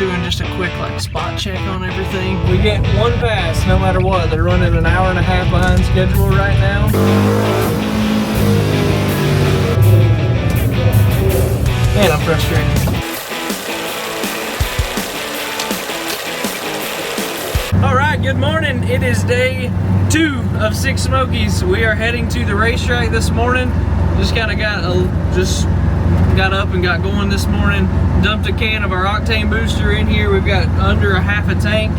doing just a quick spot check on everything. We get one pass no matter what. They're running an hour and a half behind schedule right now. Man, I'm frustrated. All right, good morning. It is day 2 of 6 Smokies. We are heading to the racetrack this morning. Just kind of got up and got going this morning. Dumped a can of our octane booster in here. We've got under a half a tank,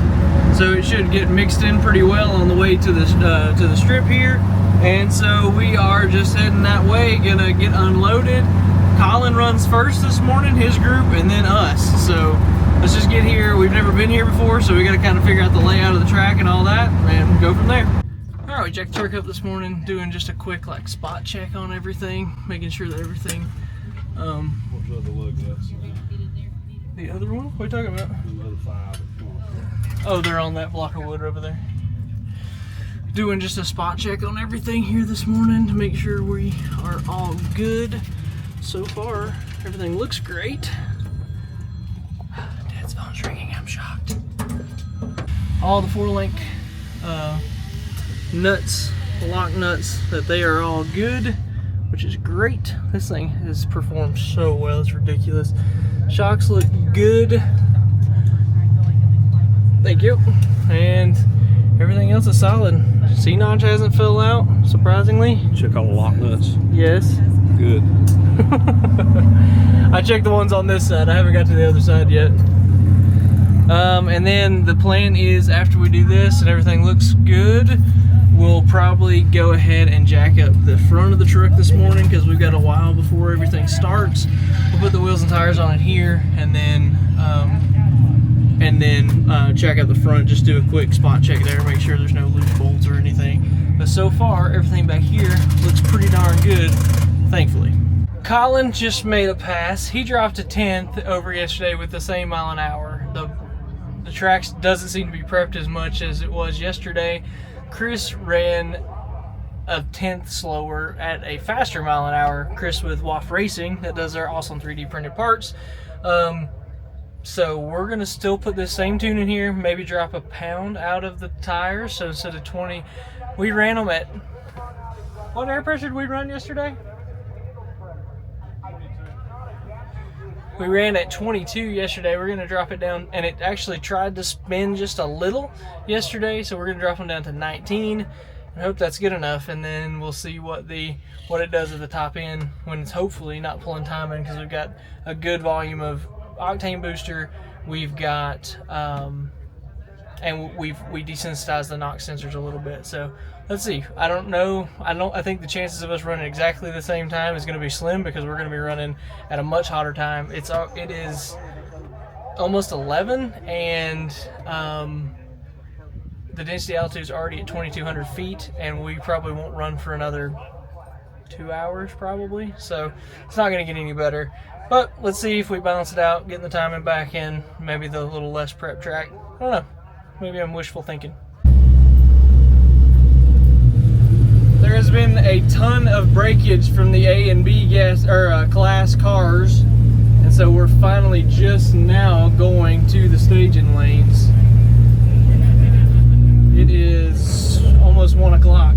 so it should get mixed in pretty well on the way to the strip here. And so we are just heading that way, gonna get unloaded. Colin runs first this morning, his group, and then us. So let's just get here. We've never been here before, so we got to kind of figure out the layout of the track and all that, and go from there. All right, we jacked the truck up this morning, doing just a quick spot check on everything, making sure that everything. What's the other lug nuts? The other one? What are you talking about? The other 5. Oh, they're on that block of wood over there. Doing just a spot check on everything here this morning to make sure we are all good. So far, everything looks great. Dad's phone's ringing, I'm shocked. All the 4-link nuts, lock nuts, that they are all good, which is great. This thing has performed so well, it's ridiculous. Shocks look good. Thank you. And everything else is solid. C-notch hasn't fell out, surprisingly. Check all the lock nuts. Yes. Good. I checked the ones on this side. I haven't got to the other side yet. And then the plan is, after we do this and everything looks good, we'll probably go ahead and jack up the front of the truck this morning, because we've got a while before everything starts. We'll put the wheels and tires on it here, and then check out the front. Just do a quick spot check there, make sure there's no loose bolts or anything. But so far, everything back here looks pretty darn good, thankfully. Colin just made a pass. He dropped a 10th over yesterday with the same mile an hour. The track doesn't seem to be prepped as much as it was yesterday. Chris ran a 10th slower at a faster mile an hour. Chris with WAF Racing, that does our awesome 3D printed parts. So we're gonna still put this same tune in here, maybe drop a pound out of the tires. So instead of 20, we ran them at, what air pressure did we run yesterday? We ran at 22 yesterday. We're gonna drop it down, and it actually tried to spin just a little yesterday, so we're gonna drop them down to 19. I hope that's good enough, and then we'll see what it does at the top end when it's hopefully not pulling timing, because we've got a good volume of octane booster. We've got and we desensitized the NOx sensors a little bit. So let's see. I don't know. I think the chances of us running exactly the same time is going to be slim, because we're going to be running at a much hotter time. It is almost 11, and the density altitude is already at 2,200 feet, and we probably won't run for another 2 hours probably. So it's not going to get any better. But let's see if we balance it out, getting the timing back in, maybe the little less prep track. I don't know. Maybe I'm wishful thinking. There has been a ton of breakage from the A and B class cars, and so we're finally just now going to the staging lanes. It is almost 1 o'clock.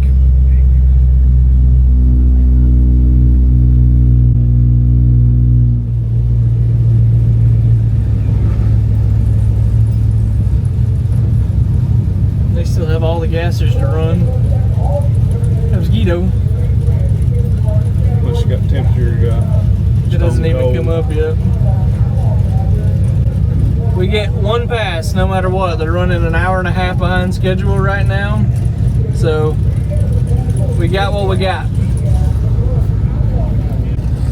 They still have all the gassers to run. That was Guido. Unless you got temperature, you got. It doesn't even come up yet. We get one pass no matter what. They're running an hour and a half behind schedule right now. So we got what we got.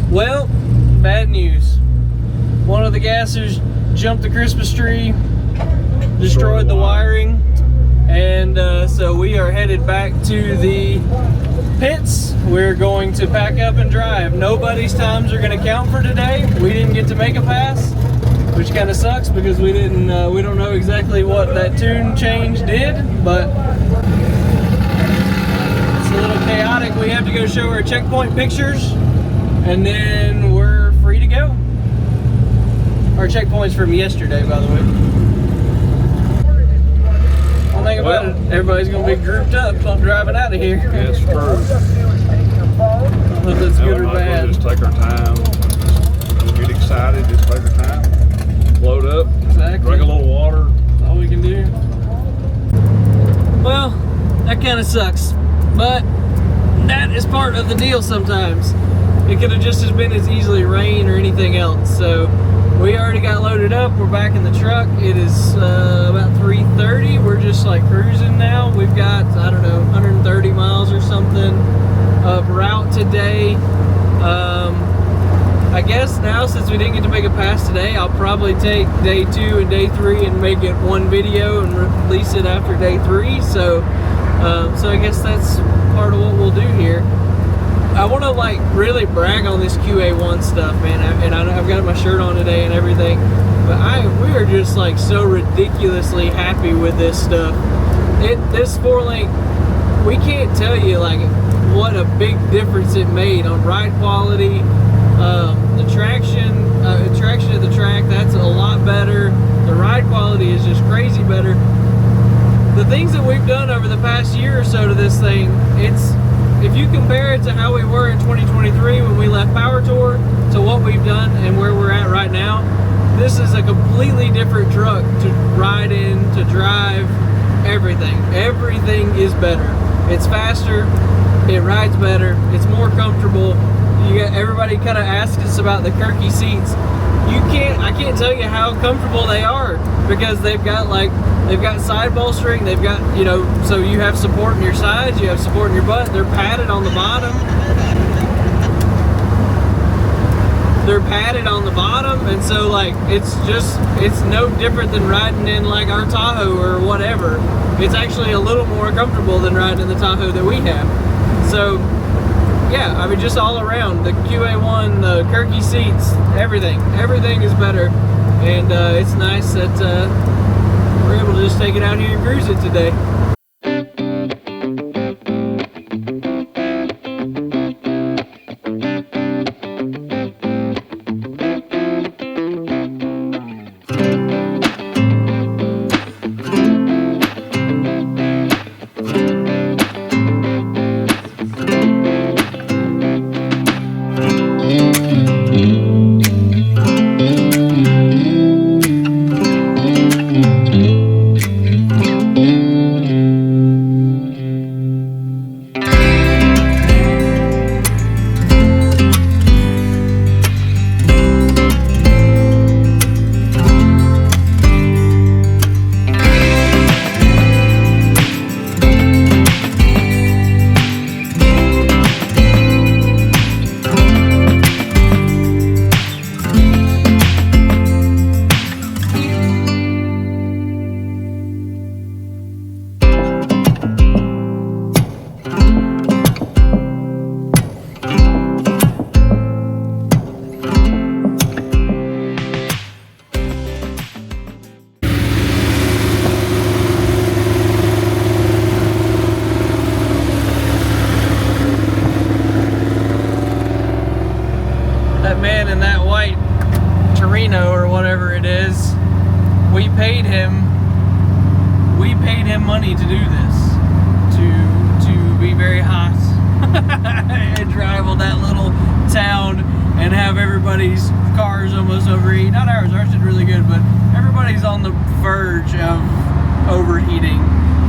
Well, bad news. One of the gassers jumped the Christmas tree, destroyed the wiring. And so we are headed back to the pits. We're going to pack up and drive. Nobody's times are going to count for today. We didn't get to make a pass, which kind of sucks, because we don't know exactly what that tune change did, but it's a little chaotic. We have to go show our checkpoint pictures, and then we're free to go. our checkpoints from yesterday, by the way. One thing about it, everybody's gonna be grouped up on driving out of here. Yeah, it's true. Whether it's good or bad. Just take our time. Don't get excited. Just take our time. Load up. Exactly. Drink a little water. That's all we can do. Well, that kind of sucks, but that is part of the deal sometimes. It could have just as been as easily rain or anything else. So we already got loaded up. We're back in the truck. It is about 3:30. We're just like cruising now. We've got, I don't know, 130 miles or something of route today. I guess now, since we didn't get to make a pass today, I'll probably take day 2 and day 3 and make it one video and release it after day 3. So I guess that's part of what we'll do here. I want to like really brag on this QA1 stuff, man. I've got my shirt on today and everything, but we are just like so ridiculously happy with this stuff. This 4-link, we can't tell you like what a big difference it made on ride quality. The traction of the track, that's a lot better. The ride quality is just crazy better. The things that we've done over the past year or so to this thing, if you compare it to how we were in 2023 when we left Power Tour to what we've done and where we're at right now, this is a completely different truck to ride in, to drive, everything. Everything is better. It's faster, it rides better, it's more comfortable. Everybody kind of asks us about the Kirky seats. I can't tell you how comfortable they are, because they've got side bolstering, they've got, so you have support in your sides, you have support in your butt, they're padded on the bottom. And so like, it's no different than riding in like our Tahoe or whatever. It's actually a little more comfortable than riding in the Tahoe that we have. So yeah, I mean, just all around, the QA1, the Kirky seats, everything is better. And it's nice that we're able to just take it out here and cruise it today. That man in that white Torino or whatever it is, we paid him money to do this, to be very hot and drive on that little town and have everybody's cars almost overheat. Not ours did really good, but everybody's on the verge of overheating,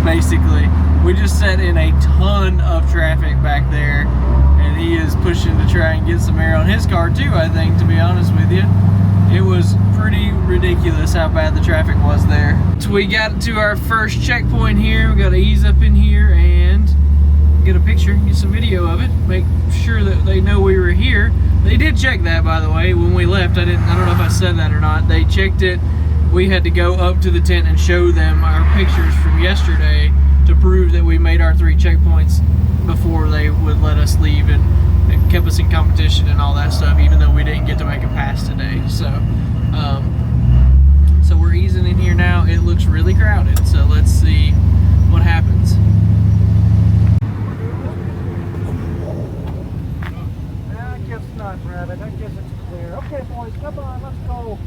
basically. We just set in a ton of traffic back there, and he is pushing to try and get some air on his car too, I think, to be honest with you. It was pretty ridiculous how bad the traffic was there. So we got to our first checkpoint here. We got to ease up in here and get a picture, get some video of it, make sure that they know we were here. They did check that, by the way, when we left. I don't know if I said that or not. They checked it. We had to go up to the tent and show them our pictures from yesterday to prove that we made our 3 checkpoints before they would let us leave, and it kept us in competition and all that stuff, even though we didn't get to make a pass today. So so we're easing in here now. It looks really crowded, so let's see what happens. I guess not, Rabbit. I guess it's clear. Okay, boys, come on, let's go.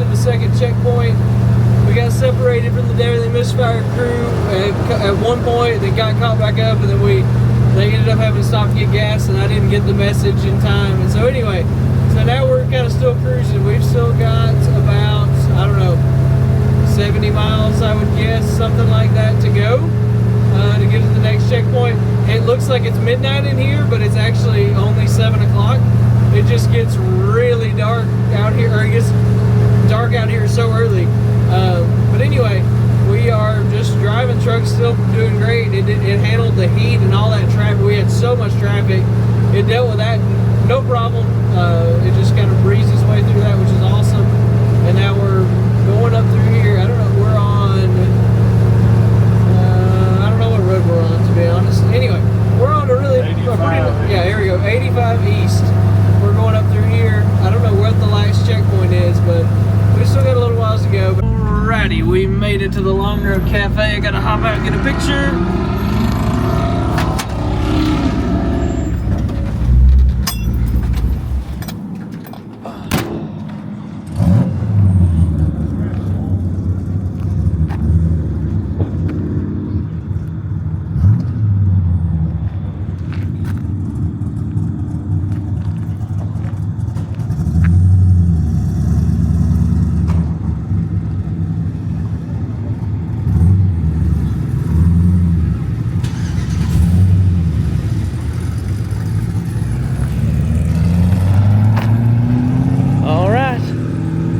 to the second checkpoint. We got separated from the daily misfire crew at one point, then got caught back up, and then they ended up having to stop to get gas, and I didn't get the message in time. And so anyway, so now we're kind of still cruising. We've still got about, I don't know, 70 miles, I would guess, something like that to go to get to the next checkpoint. It looks like it's midnight in here, but it's actually only 7 o'clock. It just gets really dark out here, or it gets dark out here so early. But anyway, we are just driving. Truck's still doing great. It handled the heat and all that traffic. We had so much traffic. It dealt with that no problem. It just kind of breezed its way through that, which is awesome. And now we're going up through here. I don't know, we're on, I don't know what road we're on, to be honest. Anyway, we're on a really, yeah, here we go, 85 East. We're going up through here. I don't know what the last checkpoint is, but we still got a little while to go. Alrighty, we made it to the Long Road Cafe. I gotta hop out and get a picture.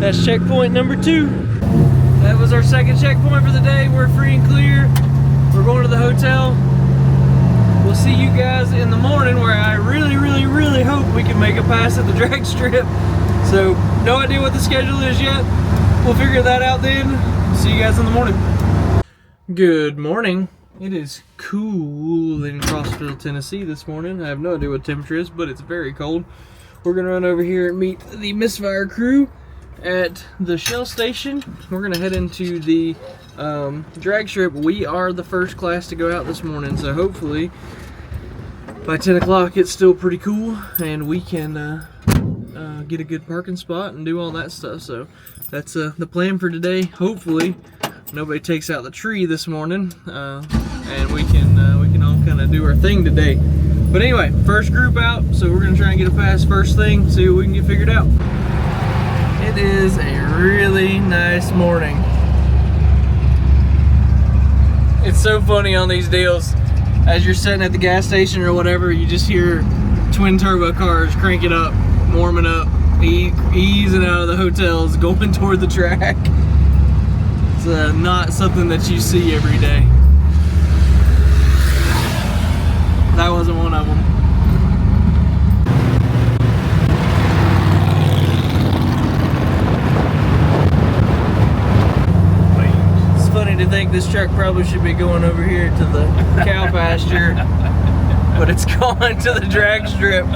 That's checkpoint number 2. That was our second checkpoint for the day. We're free and clear. We're going to the hotel. We'll see you guys in the morning, where I really hope we can make a pass at the drag strip. So no idea what the schedule is yet. We'll figure that out then. See you guys in the morning. Good morning. It is cool in Knoxville, Tennessee this morning. I have no idea what the temperature is, but it's very cold. We're gonna run over here and meet the misfire crew at the Shell station. We're gonna head into the drag strip. We are the first class to go out this morning, so hopefully by 10 o'clock it's still pretty cool and we can get a good parking spot and do all that stuff. So that's the plan for today. Hopefully nobody takes out the tree this morning, and we can all kind of do our thing today. But anyway, first group out, so we're gonna try and get a pass first thing, see what we can get figured out. It is a really nice morning. It's so funny on these deals. As you're sitting at the gas station or whatever, you just hear twin turbo cars cranking up, warming up, easing out of the hotels, going toward the track. It's not something that you see every day. That wasn't one of them. To think this truck probably should be going over here to the cow pasture, but it's going to the drag strip.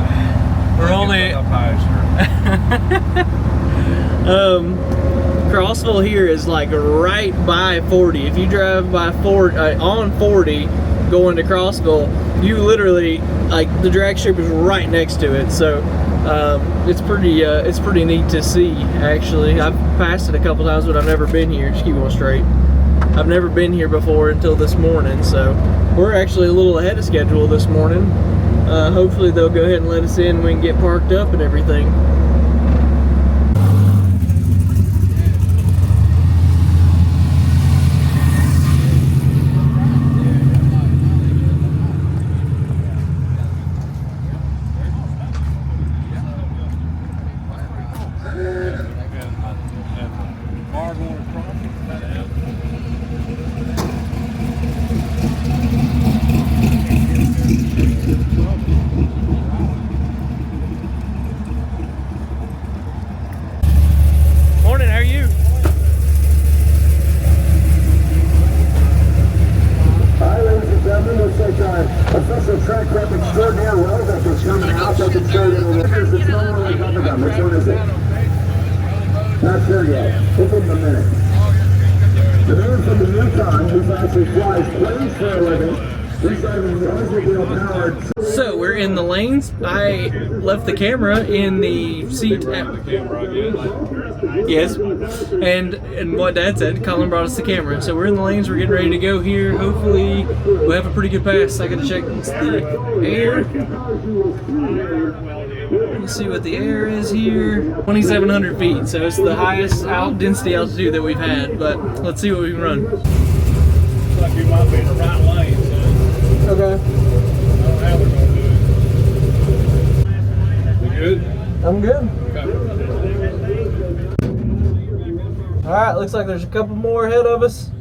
We're only Crossville here is like right by 40. If you drive by 40 on 40 going to Crossville, you literally, like, the drag strip is right next to it. So it's pretty neat to see. Actually, I've passed it a couple times, but I've never been here. Just keep going straight. I've never been here before until this morning, so we're actually a little ahead of schedule this morning. Hopefully they'll go ahead and let us in and we can get parked up and everything. Official track rep extraordinaire relevant is coming out. They can show you the records. It's no one really coming down. Which one is it? Not sure yet. We'll give him a minute. The man from the Yukon, who actually flies planes for a living, So we're in the lanes. I left the camera in the seat at yes, and what Dad said, Colin brought us the camera. So we're in the lanes. We're getting ready to go here. Hopefully we'll have a pretty good pass. I gotta check the air. Let's see what the air is here. 2,700 feet, so it's the highest density altitude that we've had. But let's see what we can run. Looks like you might be in the right lane, so Okay. I don't know how they're gonna do it. You good? I'm good. Okay. Alright, looks like there's a couple more ahead of us.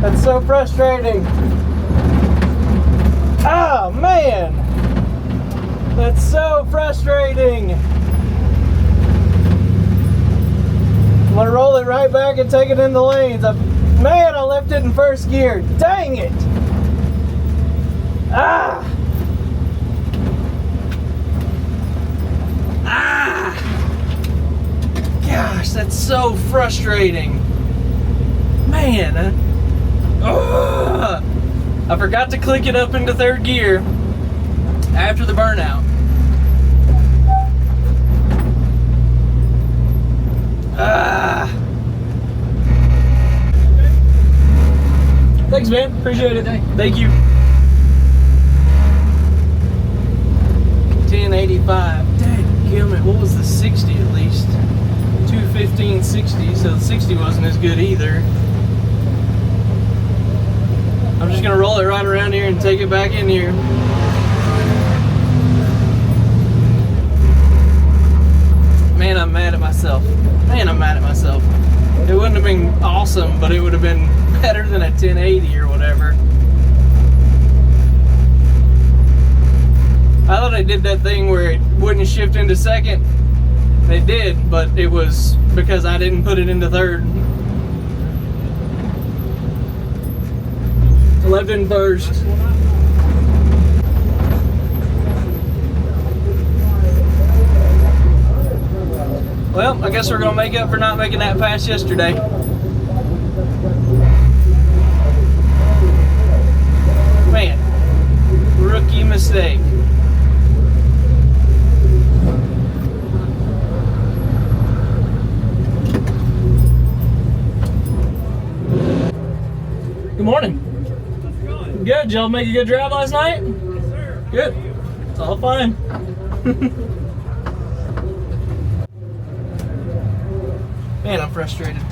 That's so frustrating. Oh man, that's so frustrating. I'm gonna roll it right back and take it in the lanes. Man, I left it in first gear. Dang it. Ah. Gosh, that's so frustrating. Man, I forgot to click it up into third gear after the burnout. Thanks, man. Appreciate it. Thank you. 1085. Dadgummit, what was the 60 at least? 215.60, so the 60 wasn't as good either. I'm just gonna roll it right around here and take it back in here. Man, I'm mad at myself. Man, I'm mad at myself. It wouldn't have been awesome, but it would have been better than a 1080 or whatever. I thought I did that thing where it wouldn't shift into second. It did, but it was because I didn't put it into third. I left it in first. Well, I guess we're gonna make up for not making that pass yesterday. Man, rookie mistake. Good morning. Good. Did y'all make a good drive last night? Yes, sir. Good. It's all fine. Man, I'm frustrated.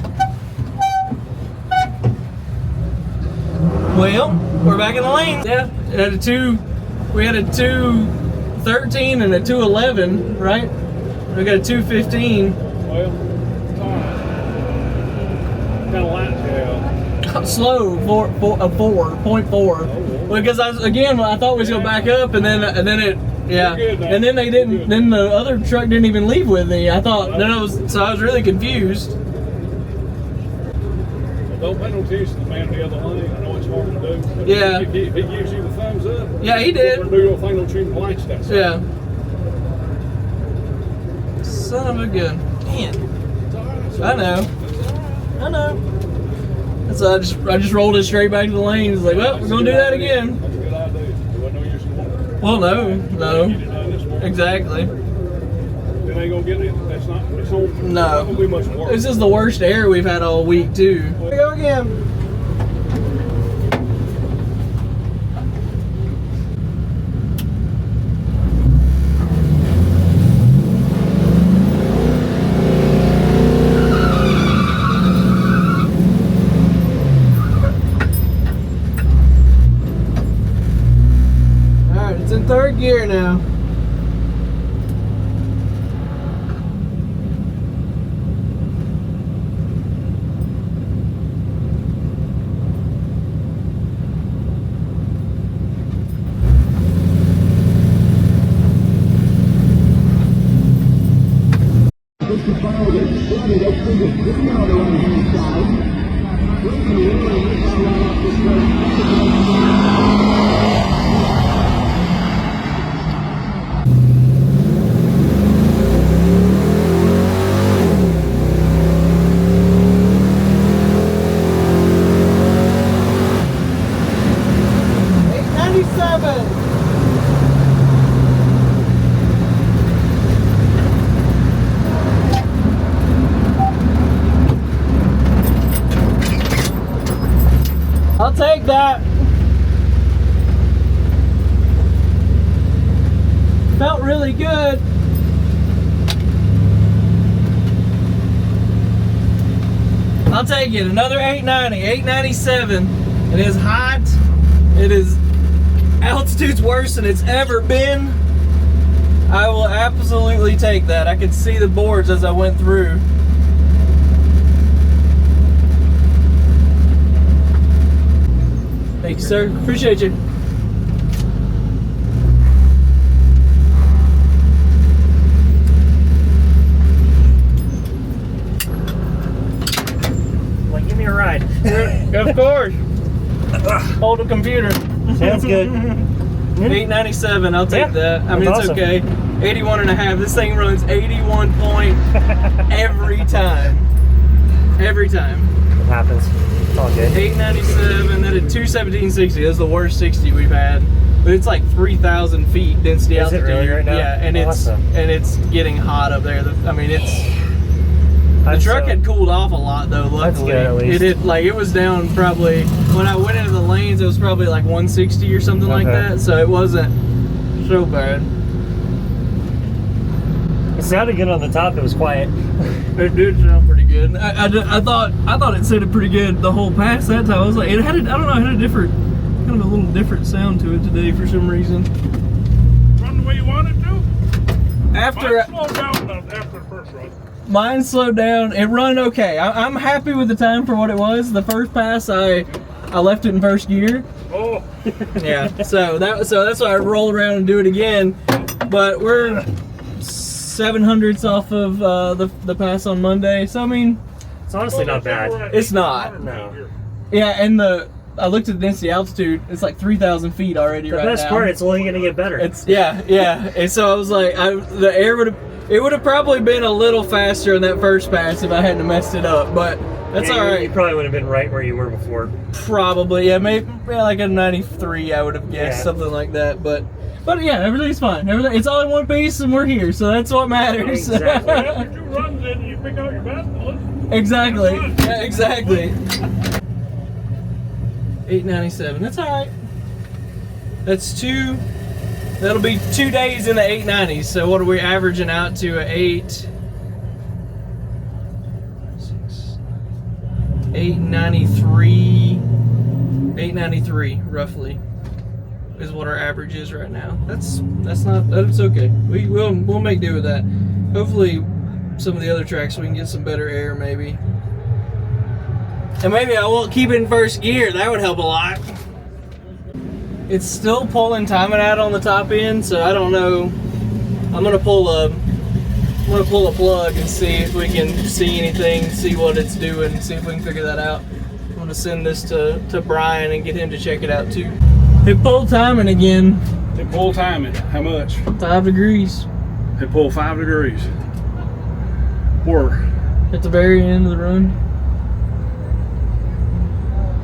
Well, we're back in the lane. Yeah, we had a 213 and a 211, right? We got a 215. Well, kind of light, yeah. Slow, 4.4. Because I thought we was gonna back up, and then Yeah, You're good now. and then they didn't. You're good. Then the other truck didn't even leave with me. I thought then I was really confused. Don't pay no attention to the man on the other lane. I know it's hard to do. But Yeah. If he gives you the thumbs up, Yeah, he did. do your thing, don't shoot blanks that side. Yeah. Son of a gun. Man. I know. I know. So I just rolled it straight back to the lane. It's like, well, we're gonna do that again. That's a good idea. There wasn't no use in one. Well, no. Get it done this morning. Exactly. Then ain't gonna get it. That's not. It's not gonna be much work. This is the worst air we've had all week too. Here we go again. All right, it's in third gear now. I'll take that. Felt really good. I'll take it. Another 890, 897. It is hot. It is altitude's worse than it's ever been. I will absolutely take that. I could see the boards as I went through. Thank you, sir. Appreciate you. Like, give me a ride. Of course. Hold the computer. Sounds good. 897, I'll take that. I mean, That's it's awesome. okay. 81 and a half. This thing runs 81 point every time. Every time. It happens. It's all good. 897, then at 217.60. That's the worst 60 we've had. But it's like 3,000 feet density Is it altitude. really right now? Yeah, and Awesome. it's getting hot up there. I mean, the truck had cooled off a lot though. Luckily, good, at least. it was down probably when I went into the lanes. It was probably like 160 or something like Okay. that. So it wasn't so bad. It sounded good on the top. It was quiet. It did sound pretty good. I thought it sounded pretty good the whole pass that time. I was like, it had a kind of a little different sound to it today for some reason. Run the way you want it to. After Slow down after the first run. mine slowed down, it run okay. I'm happy with the time for what it was. The first pass, I left it in first gear. Oh. Yeah. So that's why I roll around and do it again. But we're 700ths off of the pass on Monday. So I mean, It's honestly not bad. it's not. No. Yeah, and I looked at the density altitude. It's like 3,000 feet already The right best now. part, it's only going to get better. It's yeah. And so I was like, the air would have probably been a little faster in that first pass if I hadn't messed it up. But that's Yeah, all You right. probably would have been right where you were before. Probably, yeah, maybe like a 93. I would have guessed Yeah. something like that. But yeah, everything's fine. It's all in one piece, and we're here, so that's what matters. Exactly. After 2 runs in, you pick out your best one. Exactly. Yeah, exactly. 897. That's all right. That'll be 2 days in the 890s. So what are we averaging out to? 893 roughly is what our average is right now. That's okay. We'll make do with that. Hopefully some of the other tracks we can get some better air maybe. And maybe I won't keep it in first gear. That would help a lot. It's still pulling timing out on the top end, so I don't know. I'm gonna pull a plug and see if we can see anything, see what it's doing, see if we can figure that out. I'm gonna send this to Brian and get him to check it out too. It pulled timing again. It pull timing. How much? 5 degrees. It pull 5 degrees. Where? At the very end of the run.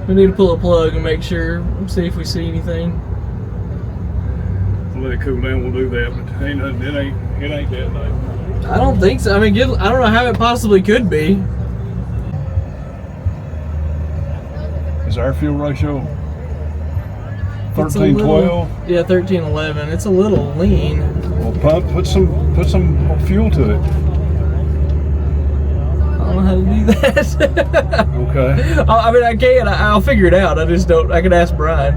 We need to pull a plug and make sure, see if we see anything. We'll let it cool down, we'll do that, but it ain't that bad. I don't think so. I mean, I don't know how it possibly could be. Is our fuel ratio It's a 13-12? Yeah, 13-11. It's a little lean. Well, put some fuel to it. I don't know how to do that. Okay. I mean, I can. I'll figure it out. I just don't. I can ask Brian.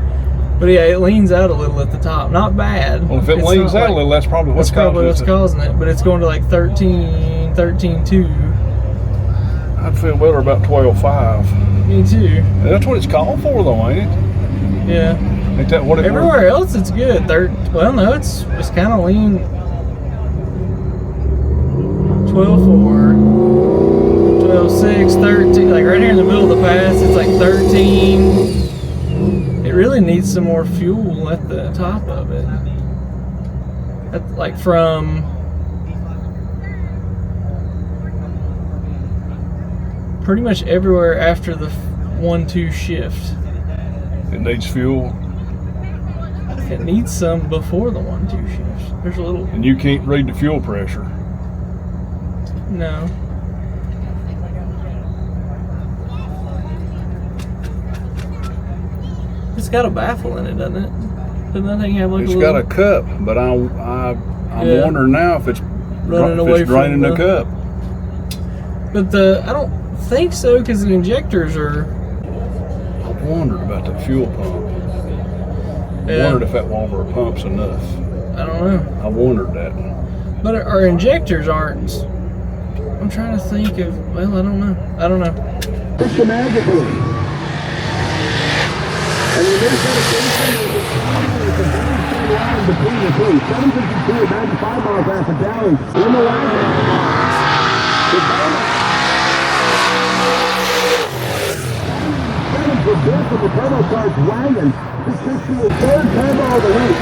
But yeah, it leans out a little at the top. Not bad. Well, if it leans out a little, that's probably what's causing it. But it's going to like 13.2. I'd feel better about 12.5. Me too. That's what it's called for, though, ain't it? Yeah. Ain't that what it Everywhere else, it's good. Well, no, it's kind of lean. 12.4, 12.6, 13. Like right here in the middle of the pass, it's like 13. It really needs some more fuel at the top of it. Like from pretty much everywhere after the 1-2 shift. It needs fuel. It needs some before the 1-2 shift. There's a little. And you can't read the fuel pressure. No. It's got a baffle in it, doesn't it? Doesn't that thing have like It's a got little... a cup, but I'm Yeah. wondering now if it's draining the cup. But I don't think so, because the injectors are... I wondered about the fuel pump. I Yeah. wondered if that Walmart pump's enough. I don't know. I wondered that. But our injectors aren't... I'm trying to think of... Well, I don't know. Systematically. And the dedication is a line between the two. 752 and 95 miles off the Dallas. In the line. For death of the turbocharged wagon. This is the third turbo of the week.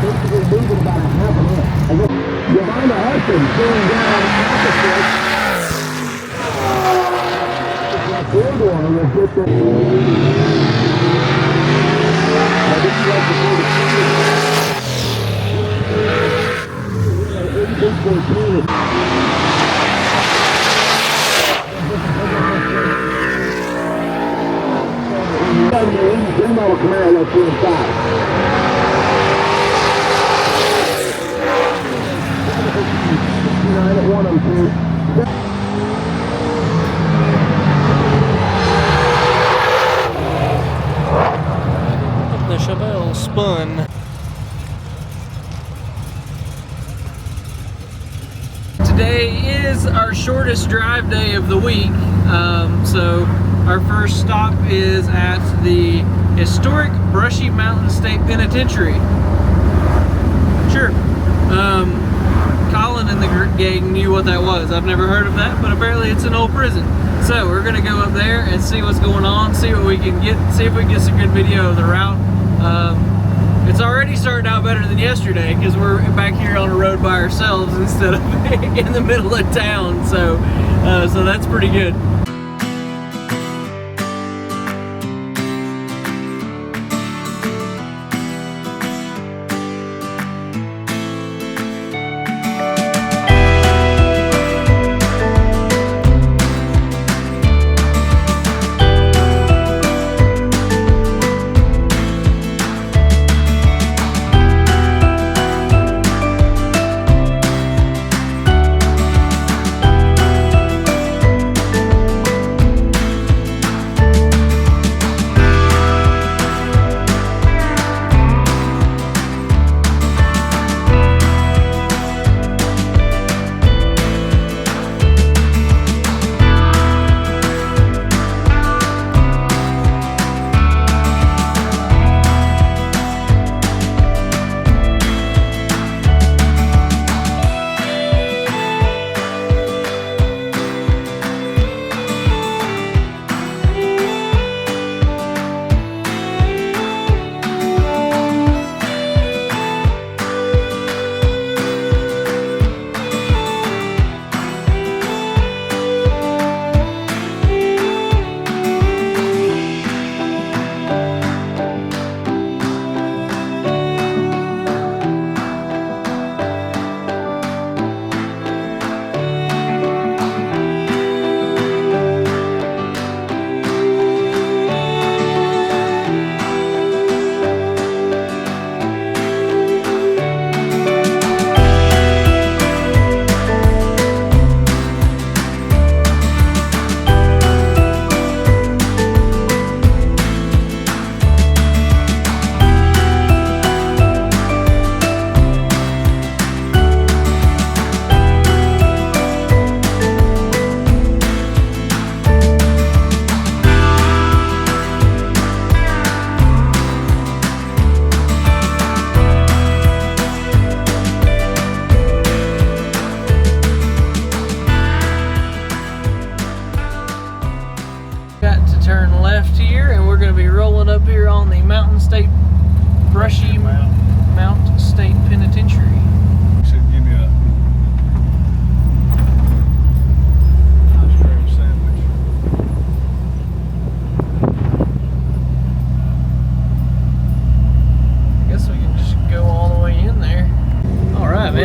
Basically moving about a half an inch. And then Johanna Hudson going down opposite. Third one will get the... Now this is like the 88.3. $10 Camaro, let's do inside. $69 at 102. The Chevelle spun. Today is our shortest drive day of the week, so our first stop is at the historic Brushy Mountain State Penitentiary. Sure. Colin and the gang knew what that was. I've never heard of that, but apparently it's an old prison. So we're gonna go up there and see what's going on, see what we can get, see if we can get some good video of the route. It's already starting out better than yesterday because we're back here on the road by ourselves instead of in the middle of town. So that's pretty good.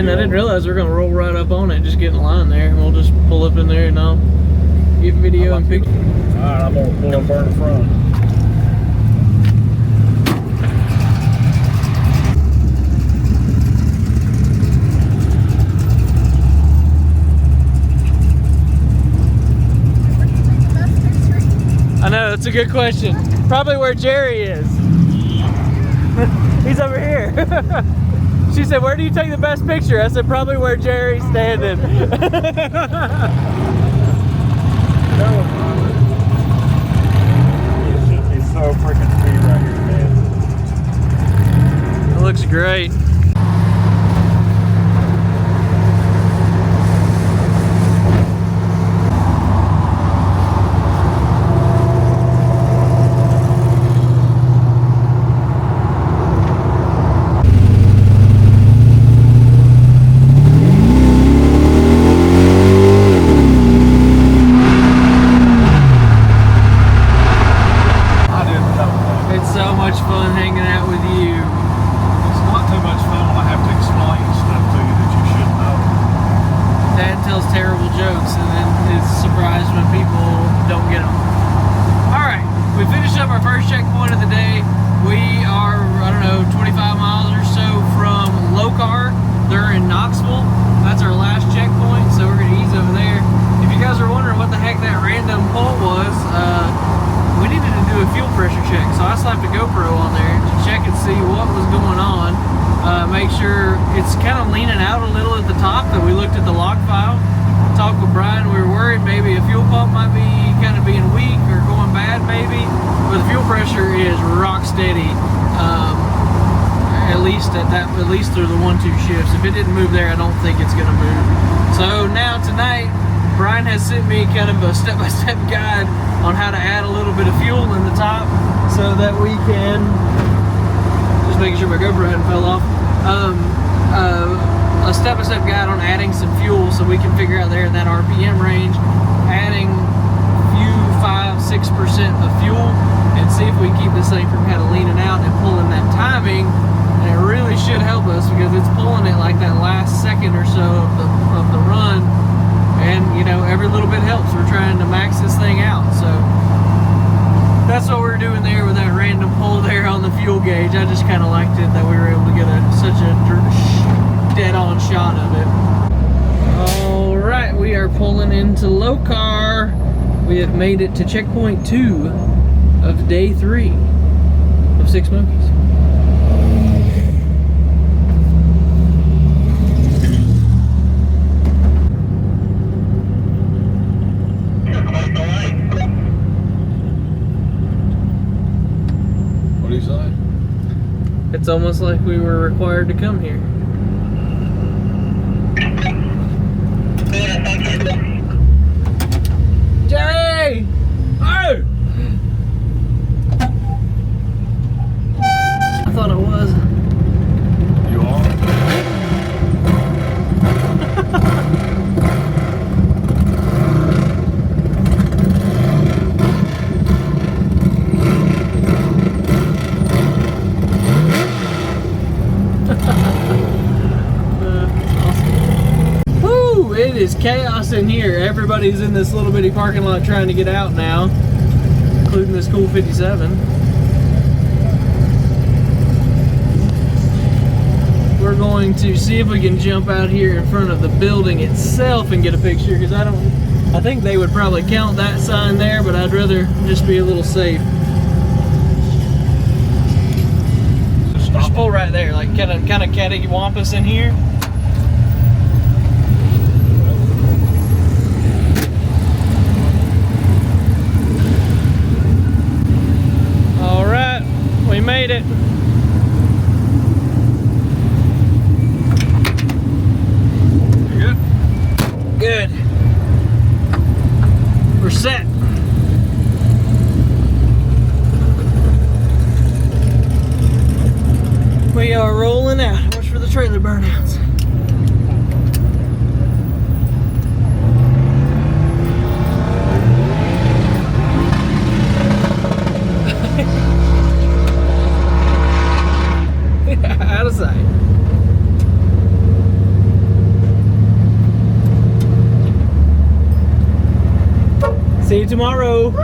Man, I didn't realize we were gonna roll right up on it. Just get in line there, and we'll just pull up in there and I'll get video and picture. All right, I'm gonna pull up in the front. I know, that's a good question. Probably where Jerry is. He's over here. She said, where do you take the best picture? I said, probably where Jerry's standing. It's so freaking speed right here, man. It looks great. It's so much fun hanging out with you. It's not too much fun when I have to explain stuff to you that you should know. Dad tells terrible jokes and then is surprised when people don't get them. Alright, we finished up our first checkpoint of the day. We are, I don't know, 25 miles or so from Locar. They're in Knoxville. That's our last checkpoint, so we're going to ease over there. If you guys are wondering what the heck that random pull was, we needed to do a fuel pressure check, so I slapped a GoPro on there to check and see what was going on. Make sure it's kind of leaning out a little at the top. That we looked at the log file, talked with Brian. We were worried maybe a fuel pump might be kind of being weak or going bad maybe, but the fuel pressure is rock steady. At least through the 1-2 shifts. If it didn't move there, I don't think it's gonna move. So now tonight, Brian has sent me kind of a step-by-step guide on how to add a little bit of fuel in the top so that we can, just making sure my GoPro hadn't fell off, a step-by-step guide on adding some fuel so we can figure out there in that RPM range, adding few 5-6% of fuel and see if we keep this thing from kind of leaning out and pulling that timing. And it really should help us because it's pulling it like that last second or so of the run. And you know, every little bit helps. We're trying to max this thing out. So that's what we're doing there with that random pull there on the fuel gauge. I just kind of liked it that we were able to get such a dead-on shot of it. All right, we are pulling into Locar. We have made it to checkpoint 2 of day 3 of 6 Smokies. It's almost like we were required to come here. Jerry! Oh! I thought it was. You are? It is chaos in here. Everybody's in this little bitty parking lot trying to get out now, including this cool 57. We're going to see if we can jump out here in front of the building itself and get a picture, because I think they would probably count that sign there, but I'd rather just be a little safe. Just pull right there, like kind of cattywampus in here. We made it. You good? Good. We're set. We are rolling out. Watch for the trailer burnouts. Out of sight. See you tomorrow. Woo!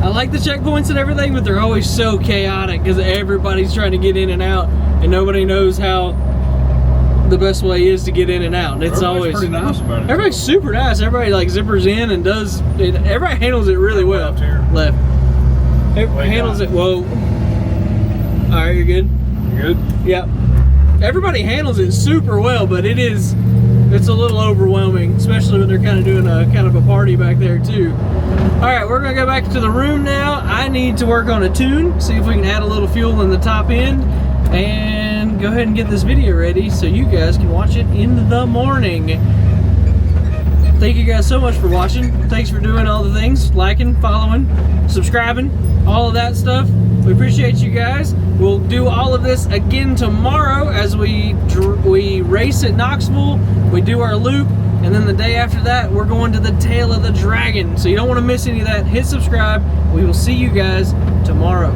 I like the checkpoints and everything, but they're always so chaotic because everybody's trying to get in and out, and nobody knows how the best way is to get in and out. And it's always pretty nice about it. Everybody's super nice. Everybody like zippers in and does. Everybody handles it really well. Left. Everybody handles it. Whoa. All right, you're good. Good. Yeah. Everybody handles it super well, but it's a little overwhelming, especially when they're kind of doing a party back there too. All right, we're gonna go back to the room now. I need to work on a tune, see if we can add a little fuel in the top end, and go ahead and get this video ready so you guys can watch it in the morning. Thank you guys so much for watching. Thanks for doing all the things, liking, following, subscribing, all of that stuff. We appreciate you guys. We'll do all of this again tomorrow as we race at Knoxville. We do our loop, and then the day after that, we're going to the Tail of the Dragon. So you don't want to miss any of that. Hit subscribe. We will see you guys tomorrow.